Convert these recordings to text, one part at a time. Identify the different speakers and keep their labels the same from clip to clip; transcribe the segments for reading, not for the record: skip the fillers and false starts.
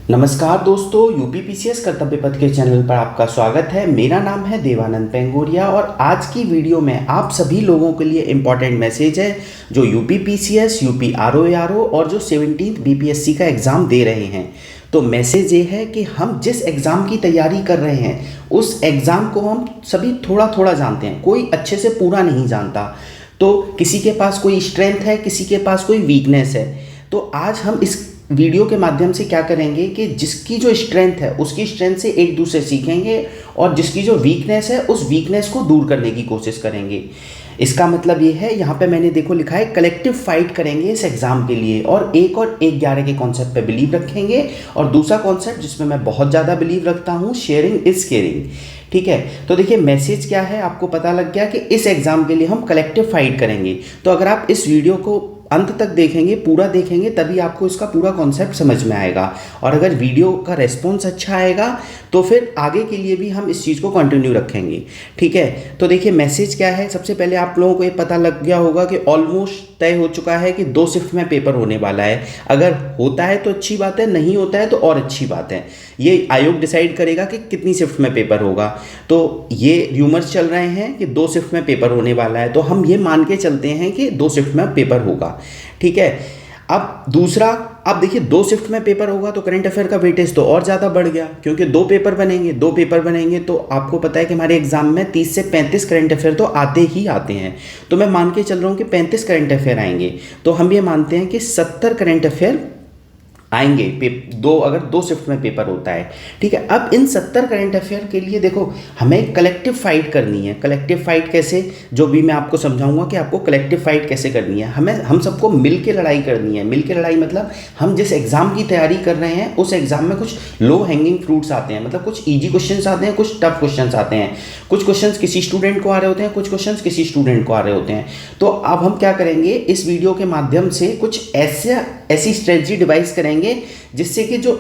Speaker 1: नमस्कार दोस्तों, यूपीपीसीएस कर्तव्य पथ के चैनल पर आपका स्वागत है। मेरा नाम है देवानंद पेंगोरिया और आज की वीडियो में आप सभी लोगों के लिए इम्पॉर्टेंट मैसेज है जो यूपीपीसीएस, यूपी आरओ और जो 17th बीपीएससी का एग्ज़ाम दे रहे हैं। तो मैसेज ये है कि हम जिस एग्ज़ाम की तैयारी कर रहे हैं उस एग्ज़ाम को हम सभी थोड़ा थोड़ा जानते हैं, कोई अच्छे से पूरा नहीं जानता। तो किसी के पास कोई स्ट्रेंथ है, किसी के पास कोई वीकनेस है। तो आज हम इस वीडियो के माध्यम से क्या करेंगे कि जिसकी जो स्ट्रेंथ है उसकी स्ट्रेंथ से एक दूसरे सीखेंगे और जिसकी जो वीकनेस है उस वीकनेस को दूर करने की कोशिश करेंगे। इसका मतलब ये है, यहाँ पे मैंने देखो लिखा है कलेक्टिव फाइट करेंगे इस एग्ज़ाम के लिए और 1 के कॉन्सेप्ट पे बिलीव रखेंगे। और दूसरा कॉन्सेप्ट जिसमें मैं बहुत ज़्यादा बिलीव रखता हूँ, शेयरिंग इज़ केयरिंग। ठीक है, तो देखिए मैसेज क्या है, आपको पता लग गया कि इस एग्ज़ाम के लिए हम कलेक्टिव फाइट करेंगे। तो अगर आप इस वीडियो को अंत तक देखेंगे, पूरा देखेंगे, तभी आपको इसका पूरा कॉन्सेप्ट समझ में आएगा। और अगर वीडियो का रेस्पॉन्स अच्छा आएगा तो फिर आगे के लिए भी हम इस चीज़ को कंटिन्यू रखेंगे। ठीक है, तो देखिए मैसेज क्या है। सबसे पहले आप लोगों को ये पता लग गया होगा कि ऑलमोस्ट तय हो चुका है कि 2 शिफ्ट में पेपर होने वाला है। अगर होता है तो अच्छी बात है, नहीं होता है तो और अच्छी बात है। ये आयोग डिसाइड करेगा कि कितनी शिफ्ट में पेपर होगा। तो ये र्यूमर्स चल रहे हैं कि 2 शिफ्ट में पेपर होने वाला है, तो हम ये मान के चलते हैं कि 2 शिफ्ट में पेपर होगा। ठीक है, अब दूसरा, अब देखिए 2 शिफ्ट में पेपर होगा तो करंट अफेयर का वेटेज तो और ज़्यादा बढ़ गया, क्योंकि 2 पेपर बनेंगे तो आपको पता है कि हमारे एग्जाम में 30 से 35 करंट अफेयर तो आते ही आते हैं। तो मैं मान के चल रहा हूँ कि 35 करंट अफेयर आएंगे, तो हम ये मानते हैं कि 70 करंट अफेयर आएंगे अगर 2 शिफ्ट में पेपर होता है। ठीक है, अब इन 70 करंट अफेयर के लिए देखो हमें कलेक्टिव फाइट करनी है। कलेक्टिव फाइट कैसे, जो भी मैं आपको समझाऊंगा कि आपको कलेक्टिव फाइट कैसे करनी है। हम सबको मिल के लड़ाई करनी है। मिल के लड़ाई मतलब हम जिस एग्जाम की तैयारी कर रहे हैं उस एग्जाम में कुछ लो हैंगिंग फ्रूट्स आते हैं, मतलब कुछ ईजी क्वेश्चन आते हैं, कुछ टफ क्वेश्चन आते हैं। कुछ क्वेश्चन किसी स्टूडेंट को आ रहे होते हैं, कुछ क्वेश्चन किसी स्टूडेंट को आ रहे होते हैं। तो अब हम क्या करेंगे, इस वीडियो के माध्यम से कुछ ऐसी स्ट्रेटजी डिवाइस करेंगे जिससे कि जो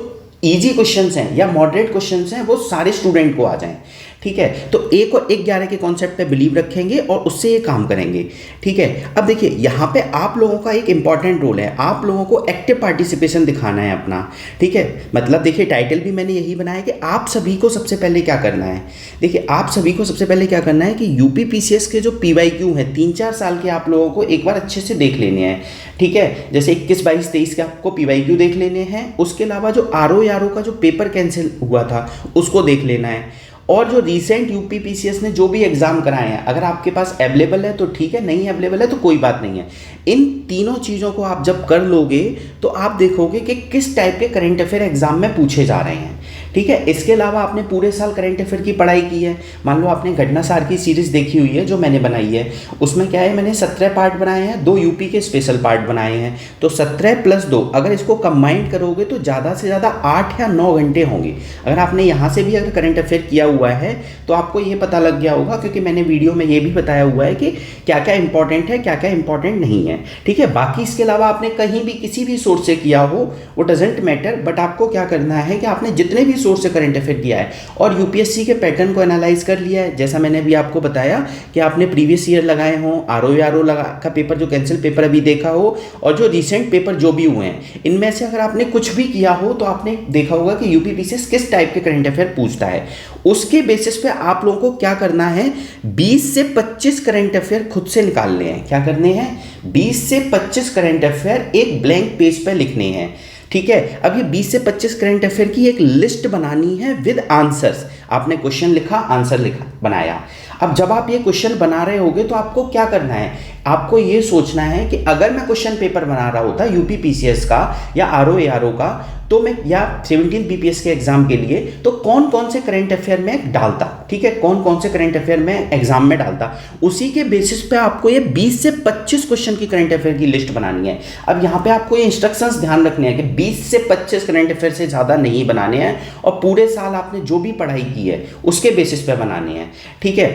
Speaker 1: इजी क्वेश्चंस हैं या मॉडरेट क्वेश्चंस हैं वो सारे स्टूडेंट को आ जाएं। ठीक है, तो 1 और 11 के कॉन्सेप्ट पे बिलीव रखेंगे और उससे ये काम करेंगे। ठीक है, अब देखिए यहाँ पे आप लोगों का एक इंपॉर्टेंट रोल है, आप लोगों को एक्टिव पार्टिसिपेशन दिखाना है अपना। ठीक है, मतलब देखिए टाइटल भी मैंने यही बनाया कि आप सभी को सबसे पहले क्या करना है। देखिए आप सभी को सबसे पहले क्या करना है कि यूपीपीसीएस के जो PYQ हैं 3-4 साल के, आप लोगों को एक बार अच्छे से देख लेने हैं। ठीक है, जैसे 21, 22, 23 के आपको PYQ देख लेने हैं। उसके अलावा जो आरओ का जो पेपर कैंसिल हुआ था उसको देख लेना है। और जो रीसेंट यूपीपीसीएस ने जो भी एग्ज़ाम कराए हैं, अगर आपके पास अवेलेबल है तो ठीक है, नहीं अवेलेबल है तो कोई बात नहीं है। इन तीनों चीज़ों को आप जब कर लोगे तो आप देखोगे कि किस टाइप के करंट अफेयर एग्जाम में पूछे जा रहे हैं। ठीक है, इसके अलावा आपने पूरे साल करंट अफेयर की पढ़ाई की है। मान लो आपने घटनासार की सीरीज़ देखी हुई है जो मैंने बनाई है, उसमें क्या है, मैंने 17 पार्ट बनाए हैं, 2 यूपी के स्पेशल पार्ट बनाए हैं। तो 17 + 2 अगर इसको कंबाइंड करोगे तो ज़्यादा से ज़्यादा 8 या 9 घंटे होंगे। अगर आपने यहाँ से भी अगर करंट अफेयर किया हुआ है तो आपको ये पता लग गया होगा, क्योंकि मैंने वीडियो में ये भी बताया हुआ है कि क्या क्या इंपॉर्टेंट है, क्या क्या इंपॉर्टेंट नहीं है। ठीक है, बाकी इसके अलावा आपने कहीं भी किसी भी सोर्स से किया हो वो डजेंट मैटर, बट आपको क्या करना है कि आपने जितने भी सोर्स से करंट अफेयर किया है और यूपीएससी के पैटर्न को एनालाइज कर लिया है। जैसा मैंने अभी आपको बताया कि आपने प्रीवियस ईयर लगाए हों, आरओ का पेपर जो कैंसिल पेपर अभी देखा हो, और जो रिसेंट पेपर जो भी हुए हैं, इनमें से अगर आपने कुछ भी किया हो तो आपने देखा होगा कि यूपीपीसीएस किस टाइप के करंट अफेयर पूछता है। उसके बेसिस पे आप लोगों को क्या करना है, 20 से 25 करंट अफेयर खुद से निकालने हैं। क्या करने हैं, 20 से 25 करंट अफेयर एक ब्लैंक पेज पे लिखने हैं। ठीक है, अब ये 20 से 25 करंट अफेयर की एक लिस्ट बनानी है विद आंसर्स। आपने क्वेश्चन लिखा, आंसर लिखा, बनाया। अब जब आप ये क्वेश्चन बना रहे होगे तो आपको क्या करना है, आपको ये सोचना है कि अगर मैं क्वेश्चन पेपर बना रहा होता यूपीपीसीएस का या आरओ का, तो मैं या 17 बीपीएस के एग्जाम के लिए तो कौन कौन से करंट अफेयर में डालता। ठीक है, कौन कौन से करंट अफेयर में एग्जाम में डालता, उसी के बेसिस पे आपको ये 20 से 25 क्वेश्चन की करंट अफेयर की लिस्ट बनानी है। अब यहाँ पे आपको ये इंस्ट्रक्शंस ध्यान रखने हैं कि 20 से 25 करंट अफेयर से ज़्यादा नहीं बनाने हैं और पूरे साल आपने जो भी पढ़ाई की है उसके बेसिस पे बनाने हैं। ठीक है,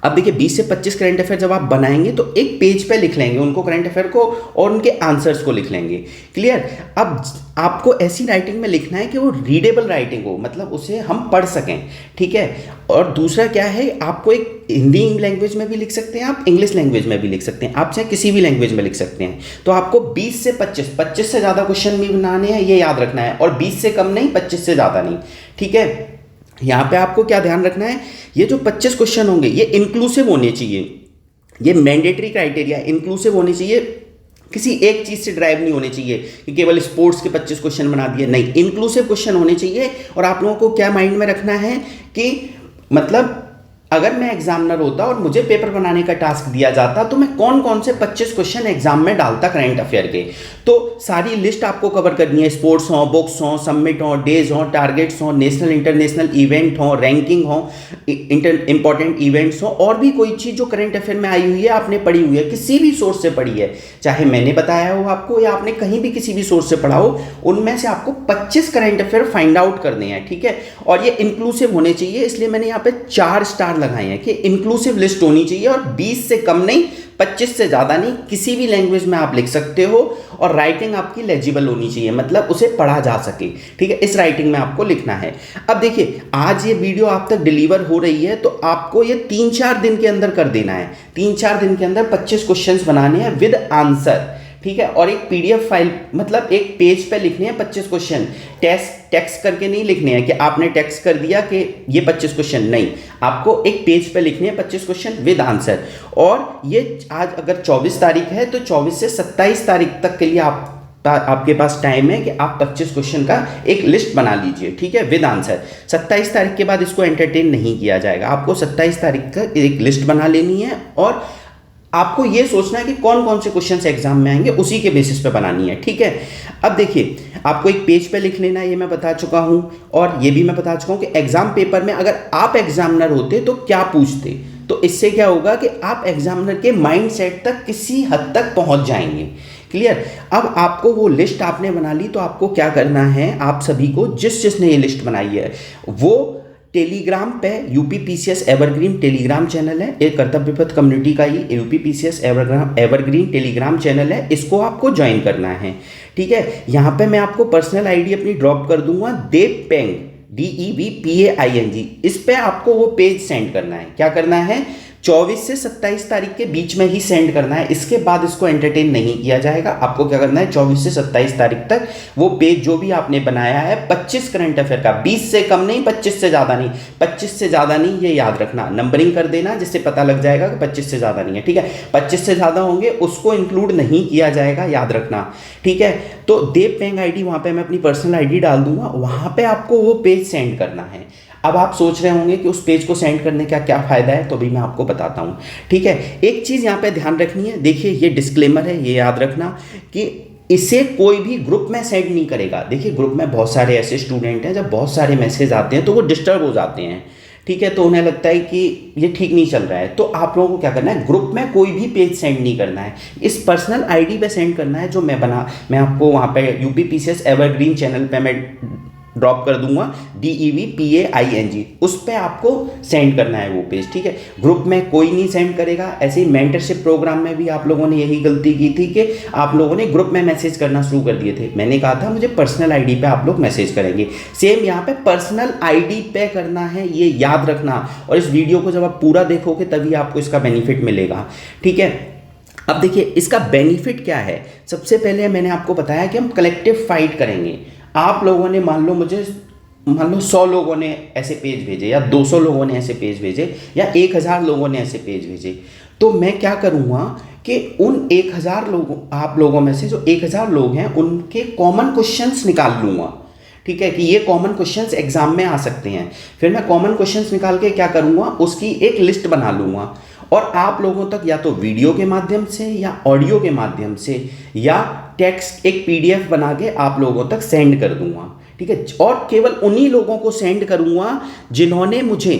Speaker 1: अब देखिए 20 से 25 करंट अफेयर जब आप बनाएंगे तो एक पेज पे लिख लेंगे उनको, करंट अफेयर को, और उनके आंसर्स को लिख लेंगे। क्लियर। अब आपको ऐसी राइटिंग में लिखना है कि वो रीडेबल राइटिंग हो, मतलब उसे हम पढ़ सकें। ठीक है। और दूसरा क्या है, आपको एक हिंदी लैंग्वेज में भी लिख सकते हैं, आप इंग्लिश लैंग्वेज में भी लिख सकते हैं, आप चाहे किसी भी लैंग्वेज में लिख सकते हैं। तो आपको 20 से 25 से ज़्यादा क्वेश्चन भी बनाने हैं, ये याद रखना है, और 20 से कम नहीं, 25 से ज़्यादा नहीं। ठीक है। यहाँ पे आपको क्या ध्यान रखना है, ये जो 25 क्वेश्चन होंगे ये इंक्लूसिव होने चाहिए, ये मैंडेटरी क्राइटेरिया, इंक्लूसिव होने चाहिए, किसी एक चीज़ से ड्राइव नहीं होने चाहिए कि केवल स्पोर्ट्स के 25 क्वेश्चन बना दिए, नहीं, इंक्लूसिव क्वेश्चन होने चाहिए। और आप लोगों को क्या माइंड में रखना है कि मतलब अगर मैं एग्जामिनर होता और मुझे पेपर बनाने का टास्क दिया जाता तो मैं कौन कौन से 25 क्वेश्चन एग्जाम में डालता करंट अफेयर के। तो सारी लिस्ट आपको कवर करनी है, स्पोर्ट्स हो, बुक्स हो, सबमिट हो, डेज हो, टारगेट्स हो, नेशनल इंटरनेशनल इवेंट हो, रैंकिंग हो, इंपॉर्टेंट इवेंट्स हो, और भी कोई चीज़ जो करंट अफेयर में आई हुई है, आपने पढ़ी हुई है, किसी भी सोर्स से पढ़ी है, चाहे मैंने बताया हो आपको या आपने कहीं भी किसी भी सोर्स से पढ़ा हो, उनमें से आपको 25 करंट अफेयर फाइंड आउट करने हैं। ठीक है। और ये इंक्लूसिव होने चाहिए, इसलिए मैंने यहाँ पे 4 स्टार लगाए हैं कि इंक्लूसिव लिस्ट होनी चाहिए, और 20 से कम नहीं, 25 से ज़्यादा नहीं, किसी भी लैंग्वेज में आप लिख सकते हो, और राइटिंग आपकी लेजिबल होनी चाहिए, मतलब उसे पढ़ा जा सके। ठीक है। इस राइटिंग में आपको लिखना है। अब देखिए आज ये वीडियो आप तक डिलीवर हो रही है तो आपको ये 3-4 दिन के अंदर कर देना है। 3-4 दिन के अंदर 25 क्वेश्चंस बनाने हैं विद आंसर। ठीक है। और एक पीडीएफ फाइल, मतलब एक पेज पे लिखने हैं 25 क्वेश्चन, टेक्स्ट करके नहीं लिखने हैं कि आपने टेक्स्ट कर दिया कि ये 25 क्वेश्चन, नहीं, आपको एक पेज पे लिखने हैं 25 क्वेश्चन विद आंसर। और ये आज अगर 24 तारीख है तो 24 से 27 तारीख तक के लिए आपके पास टाइम है कि आप 25 क्वेश्चन का एक लिस्ट बना लीजिए। ठीक है, विद आंसर। 27 तारीख के बाद इसको एंटरटेन नहीं किया जाएगा, आपको 27 तारीख का एक लिस्ट बना लेनी है, और आपको ये सोचना है कि कौन कौन से क्वेश्चंस एग्जाम में आएंगे, उसी के बेसिस पे बनानी है। ठीक है। अब देखिए आपको एक पेज पे लिख लेना है, ये मैं बता चुका हूं, और ये भी मैं बता चुका हूं कि एग्जाम पेपर में अगर आप एग्जामिनर होते तो क्या पूछते। तो इससे क्या होगा कि आप एग्जामिनर के माइंड सेट तक किसी हद तक पहुंच जाएंगे। क्लियर। अब आपको वो लिस्ट आपने बना ली, तो आपको क्या करना है, आप सभी को जिसने ये लिस्ट बनाई है वो टेलीग्राम पे यूपीपीसीएस एवरग्रीन टेलीग्राम चैनल है, एक कर्तव्य पथ कम्युनिटी का ही यूपीपीसीएस एवरग्रीन टेलीग्राम चैनल है, इसको आपको ज्वाइन करना है। ठीक है। यहाँ पे मैं आपको पर्सनल आईडी अपनी ड्रॉप कर दूंगा, देवपेंग, DEVPAING, इस पे आपको वो पेज सेंड करना है। क्या करना है, 24 से 27 तारीख के बीच में ही सेंड करना है, इसके बाद इसको एंटरटेन नहीं किया जाएगा। आपको क्या करना है, 24 से 27 तारीख तक वो पेज जो भी आपने बनाया है 25 करंट अफेयर का, 20 से कम नहीं, 25 से ज़्यादा नहीं, 25 से ज़्यादा नहीं, ये याद रखना, नंबरिंग कर देना जिससे पता लग जाएगा कि 25 से ज़्यादा नहीं है। ठीक है। 25 से ज़्यादा होंगे उसको इंक्लूड नहीं किया जाएगा, याद रखना। ठीक है। तो देव पेंग ID, वहाँ पर मैं अपनी पर्सनल ID डाल दूंगा, वहाँ पर आपको वो पेज सेंड करना है। अब आप सोच रहे होंगे कि उस पेज को सेंड करने का क्या फ़ायदा है, तो भी मैं आपको बताता हूँ। ठीक है। एक चीज़ यहाँ पे ध्यान रखनी है, देखिए ये डिस्क्लेमर है, ये याद रखना कि इसे कोई भी ग्रुप में सेंड नहीं करेगा। देखिए ग्रुप में बहुत सारे ऐसे स्टूडेंट हैं, जब बहुत सारे मैसेज आते हैं तो वो डिस्टर्ब हो जाते हैं। ठीक है। तो उन्हें लगता है कि ये ठीक नहीं चल रहा है, तो आप लोगों को क्या करना है, ग्रुप में कोई भी पेज सेंड नहीं करना है, इस पर्सनल ID पे सेंड करना है जो मैं आपको वहाँ पे यूपीपीसीएस एवरग्रीन चैनल पे मैं ड्रॉप कर दूंगा, DEVPAING, उस पर आपको सेंड करना है वो पेज। ठीक है। ग्रुप में कोई नहीं सेंड करेगा। ऐसे ही मेंटरशिप प्रोग्राम में भी आप लोगों ने यही गलती की थी कि आप लोगों ने ग्रुप में मैसेज करना शुरू कर दिए थे। मैंने कहा था मुझे पर्सनल ID पे आप लोग मैसेज करेंगे, सेम यहाँ पे पर्सनल ID पे करना है, ये याद रखना। और इस वीडियो को जब आप पूरा देखोगे तभी आपको इसका बेनिफिट मिलेगा। ठीक है। अब देखिए इसका बेनिफिट क्या है। सबसे पहले मैंने आपको बताया कि हम कलेक्टिव फाइट करेंगे। आप लोगों ने मान लो 100 लोगों ने ऐसे पेज भेजे, या 200 लोगों ने ऐसे पेज भेजे, या 1000 लोगों ने ऐसे पेज भेजे, तो मैं क्या करूँगा कि उन 1000 लोगों, आप लोगों में से जो 1000 लोग हैं उनके कॉमन क्वेश्चंस निकाल लूँगा। ठीक है, कि ये कॉमन क्वेश्चंस एग्जाम में आ सकते हैं। फिर मैं कॉमन क्वेश्चंस निकाल के क्या करूँगा, उसकी एक लिस्ट बना लूँगा, और आप लोगों तक या तो वीडियो के माध्यम से या ऑडियो के माध्यम से या टेक्स्ट एक PDF बना के आप लोगों तक सेंड कर दूंगा। ठीक है। और केवल उन्हीं लोगों को सेंड करूंगा जिन्होंने मुझे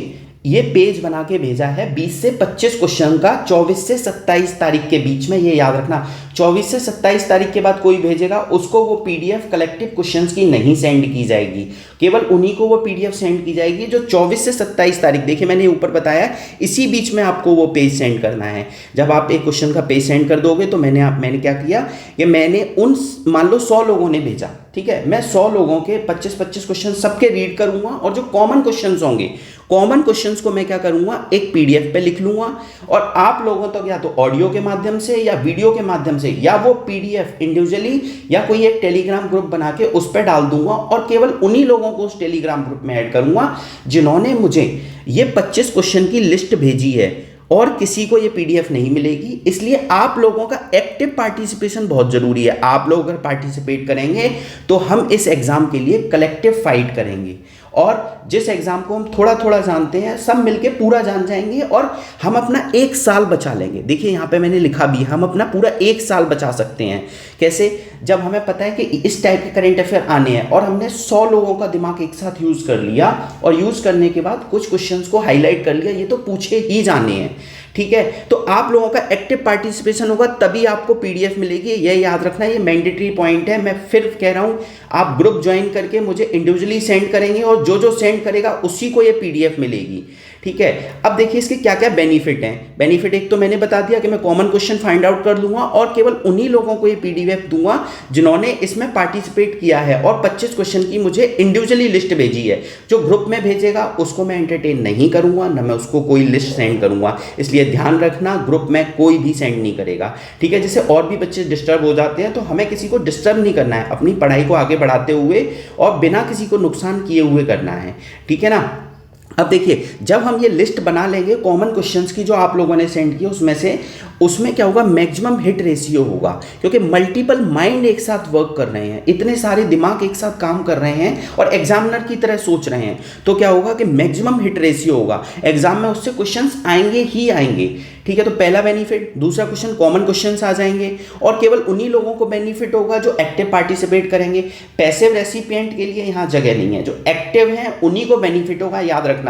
Speaker 1: ये पेज बना के भेजा है 20 से 25 क्वेश्चन का 24 से 27 तारीख के बीच में, ये याद रखना। 24 से 27 तारीख के बाद कोई भेजेगा उसको वो पीडीएफ कलेक्टिव क्वेश्चंस की नहीं सेंड की जाएगी, केवल उन्हीं को वो पीडीएफ सेंड की जाएगी जो 24 से 27 तारीख, देखिए मैंने ऊपर बताया इसी बीच में आपको वो पेज सेंड करना है। जब आप एक क्वेश्चन का पेज सेंड कर दोगे तो मैंने क्या किया कि मैंने उन मान लो 100 लोगों ने भेजा, ठीक है, मैं 100 लोगों के 25-25 क्वेश्चन सबके रीड करूंगा और जो कॉमन क्वेश्चंस होंगे, कॉमन क्वेश्चंस को मैं क्या करूंगा एक पीडीएफ पे लिख लूंगा और आप लोगों तक या तो ऑडियो के माध्यम से या वीडियो के माध्यम से या वो पीडीएफ इंडिविजुअली या कोई एक टेलीग्राम ग्रुप बना के उस पर डाल दूंगा और केवल उन्हीं लोगों को उस टेलीग्राम ग्रुप में ऐड करूंगा जिन्होंने मुझे ये 25 क्वेश्चन की लिस्ट भेजी है, और किसी को ये पीडीएफ नहीं मिलेगी। इसलिए आप लोगों का एक्टिव पार्टिसिपेशन बहुत जरूरी है। आप लोग अगर पार्टिसिपेट करेंगे तो हम इस एग्जाम के लिए कलेक्टिव फाइट करेंगे और जिस एग्जाम को हम थोड़ा थोड़ा जानते हैं सब मिलके पूरा जान जाएंगे और हम अपना 1 साल बचा लेंगे। देखिए यहाँ पे मैंने लिखा भी, हम अपना पूरा 1 साल बचा सकते हैं। कैसे? जब हमें पता है कि इस टाइप के करंट अफेयर आने हैं और हमने 100 लोगों का दिमाग एक साथ यूज कर लिया और यूज करने के बाद कुछ क्वेश्चंस को हाईलाइट कर लिया, ये तो पूछे ही जाने हैं, ठीक है। तो आप लोगों का एक्टिव पार्टिसिपेशन होगा तभी आपको पीडीएफ मिलेगी, यह याद रखना, ये मैंडेटरी पॉइंट है। मैं फिर कह रहा हूं, आप ग्रुप ज्वाइन करके मुझे इंडिविजुअली सेंड करेंगे और जो सेंड करेगा उसी को ये पीडीएफ मिलेगी, ठीक है। अब देखिए इसके क्या क्या बेनिफिट हैं। बेनिफिट एक तो मैंने बता दिया कि मैं कॉमन क्वेश्चन फाइंड आउट कर लूंगा और केवल उन्हीं लोगों को ये पीडीएफ दूंगा जिन्होंने इसमें पार्टिसिपेट किया है और 25 क्वेश्चन की मुझे इंडिविजुअली लिस्ट भेजी है। जो ग्रुप में भेजेगा उसको मैं एंटरटेन नहीं करूंगा, ना मैं उसको कोई लिस्ट सेंड करूंगा। इसलिए ध्यान रखना, ग्रुप में कोई भी सेंड नहीं करेगा, ठीक है। जैसे और भी बच्चे डिस्टर्ब हो जाते हैं तो हमें किसी को डिस्टर्ब नहीं करना है, अपनी पढ़ाई को आगे बढ़ाते हुए और बिना किसी को नुकसान किए हुए करना है, ठीक है ना। अब देखिए जब हम ये लिस्ट बना लेंगे कॉमन क्वेश्चंस की जो आप लोगों ने सेंड किया उसमें क्या होगा, मैक्सिमम हिट रेशियो होगा, क्योंकि मल्टीपल माइंड एक साथ वर्क कर रहे हैं, इतने सारे दिमाग एक साथ काम कर रहे हैं और एग्जामिनर की तरह सोच रहे हैं, तो क्या होगा कि मैक्सिमम हिट रेशियो होगा, एग्जाम में उससे क्वेश्चंस आएंगे ही आएंगे, ठीक है। तो पहला बेनिफिट। दूसरा क्वेश्चन, कॉमन क्वेश्चंस आ जाएंगे और केवल उन्हीं लोगों को बेनिफिट होगा जो एक्टिव पार्टिसिपेट करेंगे। पैसिव रेसिपिएंट के लिए यहाँ जगह नहीं है, जो एक्टिव हैं उन्हीं को बेनिफिट होगा, याद रखना।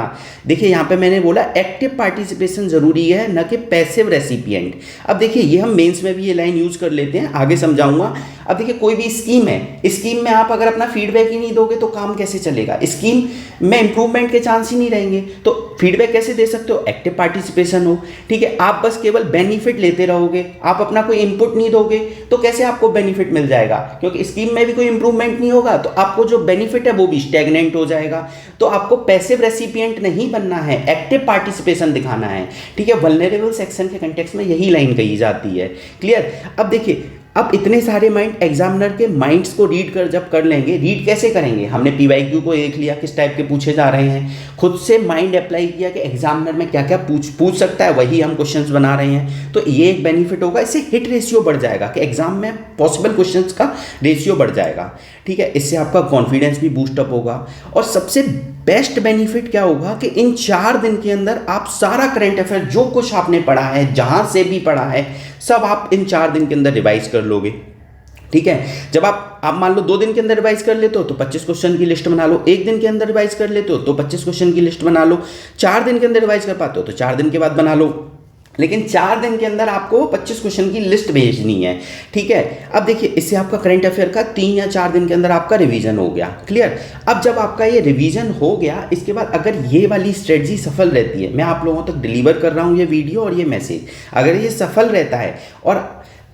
Speaker 1: देखिए यहाँ पे मैंने बोला एक्टिव पार्टिसिपेशन जरूरी है, न कि पैसिव रेसिपिएंट। अब देखिए ये हम मेंस में भी ये लाइन यूज कर लेते हैं, आगे समझाऊंगा। अब देखिए कोई भी स्कीम है, स्कीम में आप अगर अपना फीडबैक ही नहीं दोगे तो काम कैसे चलेगा, स्कीम में इंप्रूवमेंट के चांस ही नहीं रहेंगे, तो फीडबैक कैसे दे सकते हो, एक्टिव पार्टिसिपेशन हो, ठीक है। आप बस केवल बेनिफिट लेते रहोगे, आप अपना कोई इनपुट नहीं दोगे तो कैसे आपको बेनिफिट मिल जाएगा, क्योंकि स्कीम में भी कोई इंप्रूवमेंट नहीं होगा तो आपको जो बेनिफिट है वो भी स्टैग्नेंट हो जाएगा। तो आपको पैसिव रेसिपिएंट नहीं बनना है, एक्टिव पार्टिसिपेशन दिखाना है, ठीक है। वल्नरेबल सेक्शन के कंटेक्स्ट में यही लाइन कही जाती है, क्लियर। अब देखिए अब इतने सारे माइंड एग्जामिनर के माइंड्स को रीड कर जब कर लेंगे, रीड कैसे करेंगे, हमने पीवाईक्यू को देख लिया किस टाइप के पूछे जा रहे हैं, खुद से माइंड अप्लाई किया कि एग्जामिनर में क्या क्या पूछ सकता है, वही हम क्वेश्चंस बना रहे हैं, तो ये एक बेनिफिट होगा। इससे हिट रेशियो बढ़ जाएगा कि एग्जाम में पॉसिबल क्वेश्चंस का रेशियो बढ़ जाएगा, ठीक है। इससे आपका कॉन्फिडेंस भी बूस्टअप होगा और सबसे बेस्ट बेनिफिट क्या होगा कि इन 4 दिन के अंदर आप सारा करंट अफेयर जो कुछ आपने पढ़ा है, जहां से भी पढ़ा है, सब आप इन 4 दिन के अंदर रिवाइज कर लोगे, ठीक है। जब आप मान लो 2 दिन के अंदर रिवाइज कर लेते हो तो 25 क्वेश्चन की लिस्ट बना लो, 1 दिन के अंदर रिवाइज कर लेते हो तो 25 क्वेश्चन की लिस्ट बना लो, 4 दिन के अंदर रिवाइज कर पाते हो तो 4 दिन के बाद बना लो, लेकिन 4 दिन के अंदर आपको 25 क्वेश्चन की लिस्ट भेजनी है, ठीक है। अब देखिए इससे आपका करंट अफेयर का 3 या 4 दिन के अंदर आपका रिवीजन हो गया, क्लियर। अब जब आपका ये रिवीजन हो गया, इसके बाद अगर ये वाली स्ट्रेटजी सफल रहती है, मैं आप लोगों तक डिलीवर कर रहा हूँ ये वीडियो और ये मैसेज, अगर ये सफल रहता है और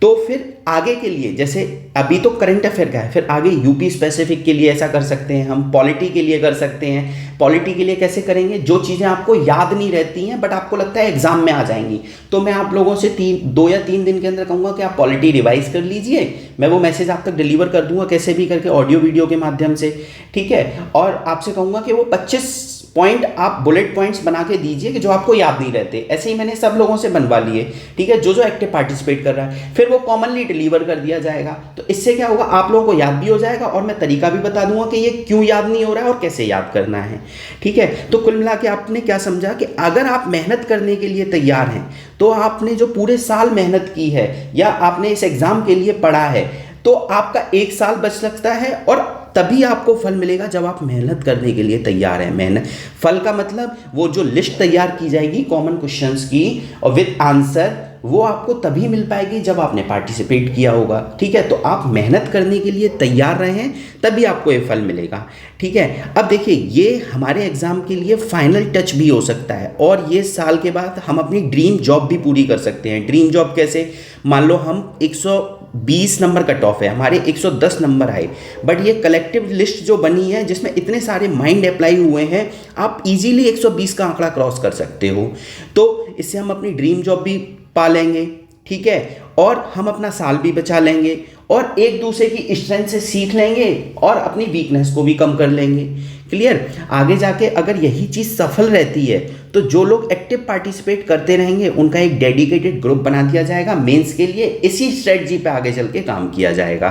Speaker 1: तो फिर आगे के लिए, जैसे अभी तो करंट अफेयर का है, फिर आगे यूपी स्पेसिफिक के लिए ऐसा कर सकते हैं, हम पॉलिटी के लिए कर सकते हैं। पॉलिटी के लिए कैसे करेंगे, जो चीज़ें आपको याद नहीं रहती हैं बट आपको लगता है एग्जाम में आ जाएंगी, तो मैं आप लोगों से 2 या 3 दिन के अंदर कहूँगा कि आप पॉलिटी रिवाइज कर लीजिए, मैं वो मैसेज आप तक डिलीवर कर दूंगा कैसे भी करके, ऑडियो वीडियो के माध्यम से, ठीक है। और आपसे कहूँगा कि वो 25 पॉइंट आप बुलेट पॉइंट्स बना के दीजिए कि जो आपको याद नहीं रहते, ऐसे ही मैंने सब लोगों से बनवा लिए, ठीक है, जो एक्टिव पार्टिसिपेट कर रहा है, फिर वो कॉमनली डिलीवर कर दिया जाएगा। तो इससे क्या होगा, आप लोगों को याद भी हो जाएगा और मैं तरीका भी बता दूंगा कि ये क्यों याद नहीं हो रहा है और कैसे याद करना है, ठीक है। तो कुल मिला के आपने क्या समझा कि अगर आप मेहनत करने के लिए तैयार हैं, तो आपने जो पूरे साल मेहनत की है या आपने इस एग्जाम के लिए पढ़ा है, तो आपका 1 साल बच सकता है और तभी आपको फल मिलेगा जब आप मेहनत करने के लिए तैयार हैं। मेहनत, फल का मतलब वो जो लिस्ट तैयार की जाएगी कॉमन क्वेश्चंस की और विद आंसर, वो आपको तभी मिल पाएगी जब आपने पार्टिसिपेट किया होगा। ठीक है, तो आप मेहनत करने के लिए तैयार रहें, तभी आपको ये फल मिलेगा। ठीक है, अब देखिए ये हमारे एग्जाम के लिए फाइनल टच भी हो सकता है और ये साल के बाद हम अपनी ड्रीम जॉब भी पूरी कर सकते हैं। ड्रीम जॉब कैसे? मान लो हम 120 नंबर कट ऑफ है, हमारे 110 नंबर आए, बट ये कलेक्टिव लिस्ट जो बनी है जिसमें इतने सारे माइंड अप्लाई हुए हैं, आप इजीली 120 का आंकड़ा क्रॉस कर सकते हो। तो इससे हम अपनी ड्रीम जॉब भी पा लेंगे। ठीक है, और हम अपना साल भी बचा लेंगे और एक दूसरे की स्ट्रेंथ से सीख लेंगे और अपनी वीकनेस को भी कम कर लेंगे। क्लियर? आगे जाके अगर यही चीज़ सफल रहती है तो जो लोग एक्टिव पार्टिसिपेट करते रहेंगे उनका एक डेडिकेटेड ग्रुप बना दिया जाएगा मेंस के लिए। इसी स्ट्रेटजी पे आगे चल के काम किया जाएगा।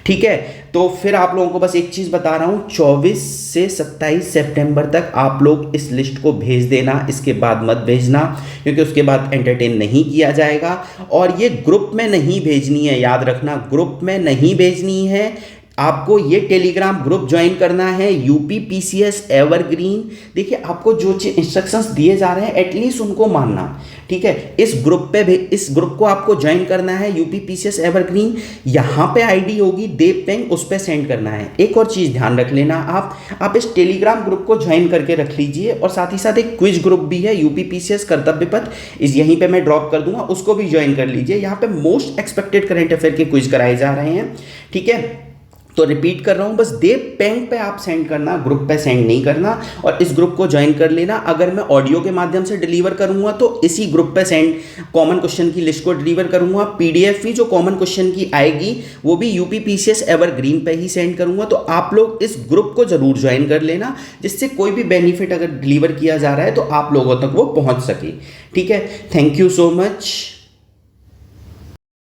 Speaker 1: ठीक है, तो फिर आप लोगों को बस एक चीज़ बता रहा हूँ, 24 से 27 सितंबर तक आप लोग इस लिस्ट को भेज देना, इसके बाद मत भेजना क्योंकि उसके बाद एंटरटेन नहीं किया जाएगा। और ये ग्रुप में नहीं भेजनी है, याद रखना, ग्रुप में नहीं भेजनी है। आपको ये टेलीग्राम ग्रुप ज्वाइन करना है, यूपी पीसीएस एवरग्रीन। देखिए आपको जो इंस्ट्रक्शंस दिए जा रहे हैं एटलीस्ट उनको मानना। ठीक है, इस ग्रुप को आपको ज्वाइन करना है, यूपी पीसीएस एवरग्रीन। यहाँ पे आईडी होगी देव पेंग, उस पर सेंड करना है। एक और चीज़ ध्यान रख लेना, आप इस टेलीग्राम ग्रुप को ज्वाइन करके रख लीजिए और साथ ही साथ एक क्विज ग्रुप भी है, यूपी पीसीएस कर्तव्य पथ, इस यहीं पे मैं ड्रॉप कर दूंगा, उसको भी ज्वाइन कर लीजिए। यहाँ पे मोस्ट एक्सपेक्टेड करंट अफेयर के क्विज कराए जा रहे हैं। ठीक है, तो रिपीट कर रहा हूँ, बस देव पेंग पे आप सेंड करना, ग्रुप पे सेंड नहीं करना। और इस ग्रुप को ज्वाइन कर लेना। अगर मैं ऑडियो के माध्यम से डिलीवर करूंगा तो इसी ग्रुप पे सेंड कॉमन क्वेश्चन की लिस्ट को डिलीवर करूंगा। पीडीएफ भी जो कॉमन क्वेश्चन की आएगी वो भी यूपी पीसीएस एवरग्रीन पे ही सेंड करूंगा। तो आप लोग इस ग्रुप को जरूर ज्वाइन कर लेना, जिससे कोई भी बेनिफिट अगर डिलीवर किया जा रहा है तो आप लोगों तक वो पहुंच सके। ठीक है, थैंक यू सो मच।